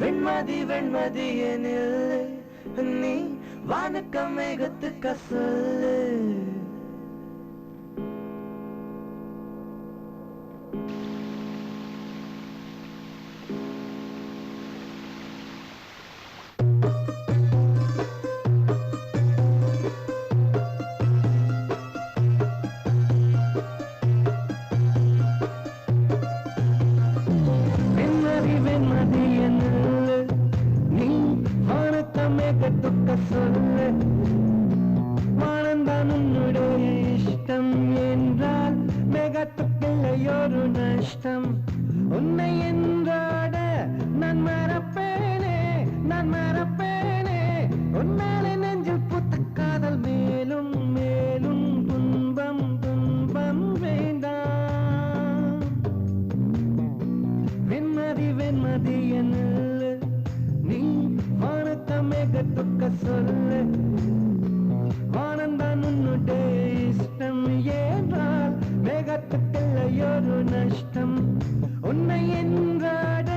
வெண்மதி வெண்மதி எனில் நீ வானுக்க மேகத்துக்க சொல்லு. வானந்தான் உன்னுடைய இஷ்டம் என்றால் மேகத்துக்கில்லையொரு நஷ்டம். உன்னை என்றாட நான் மறப்பேனே, நான் மறப்பேனே. உன்னாலே நெஞ்சில் புத்த காதல் மேலும் மேலும் துன்பம் துன்பம் வேண்டாம். வெண்மதி வெண்மதி என்ன நீ வானத்த மேகத்துக்க சொல்லு. வானந்தான் உன்னுடைய இஷ்டம் என்றால் மேகத்துக்கில்லையொரு நஷ்டம். உன்னை என்றாட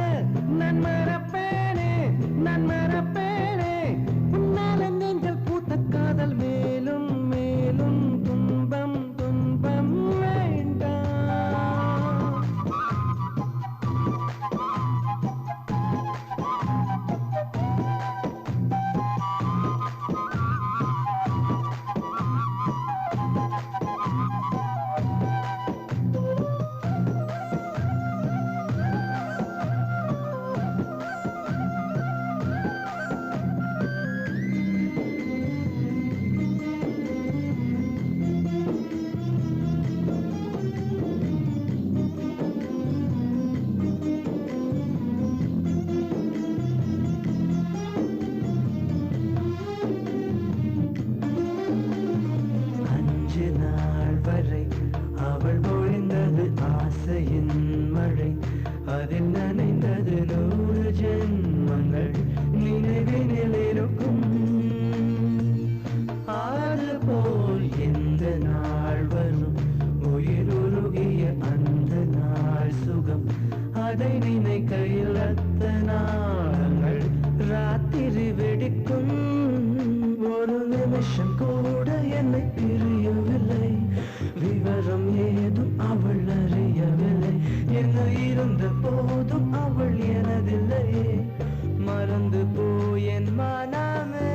நான் மறப்பேனே, நான் மறப்பேனே. உன்னால நெஞ்சல் பூத்த காதல் மேலும் மேலும் துன்பம் துன்பம் வேண்டாம். அவள் பொழிந்தது ஆசையின் மழை, அதில் நனைந்தது 100 ஜென்மங்கள் நினைவினில் இருக்கும். அதுபோல் எந்த நாள் வரும் உயிருருகிய அந்த நாள் சுகம், அதை நினைக்கையில் அத்த நாளங்கள் ராத்திரி வெடிக்கும். ஒரு நிமிஷம் கூட என்னை பிரியவில்லை, விவரம் ஏதும் அவள் அறியவில்லை. என்ன இருந்த போதும் அவள் எனதில்லை, மறந்து போய் என் மனமே.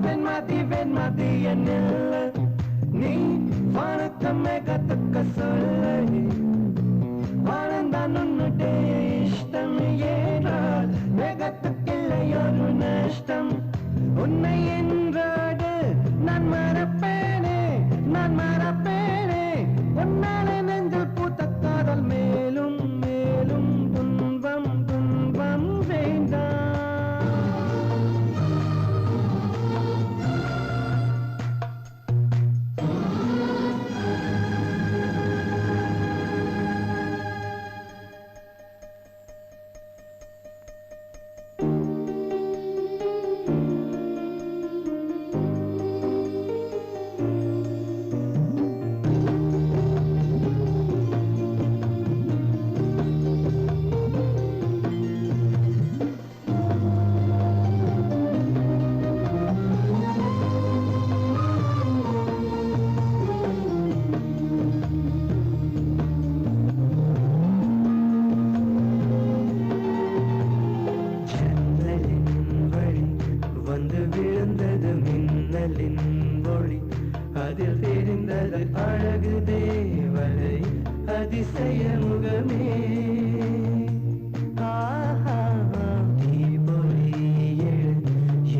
வெண்மதி வெண்மதி என்ன நீ வானத்த மேகத்துக்க சொல்லு. வானந்தான் உன்னுடைய இஷ்டம் என்றால் மேகத்துக்கில்லையொரு நஷ்டம். உன்னை என்றாடு நான் மறப்பேனே, நான் மறப்பேனே. உன்னாலே நெஞ்சில் பூத்த காதல் மேலும் மேலும் துன்பம் துன்பம் வேண்டாம். அதில் தெரிந்தது அழகு தேவதை அதிசய முகமே. தீபொலி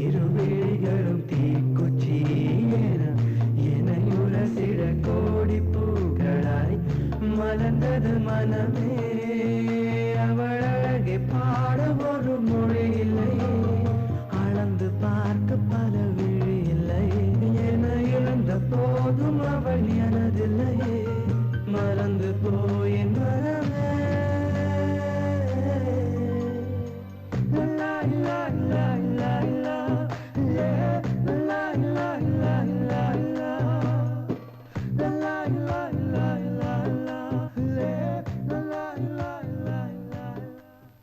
இருவிழிகளும் தீக்குச்சி எனையுரசிட கோடி பூக்களாய் மலர்ந்தது மனமே. அவள் அழகை பாட ஒரு மொழி இல்லை, அளந்து பார்க்க பல விழி இல்லை. என இழந்த போதும் அவள்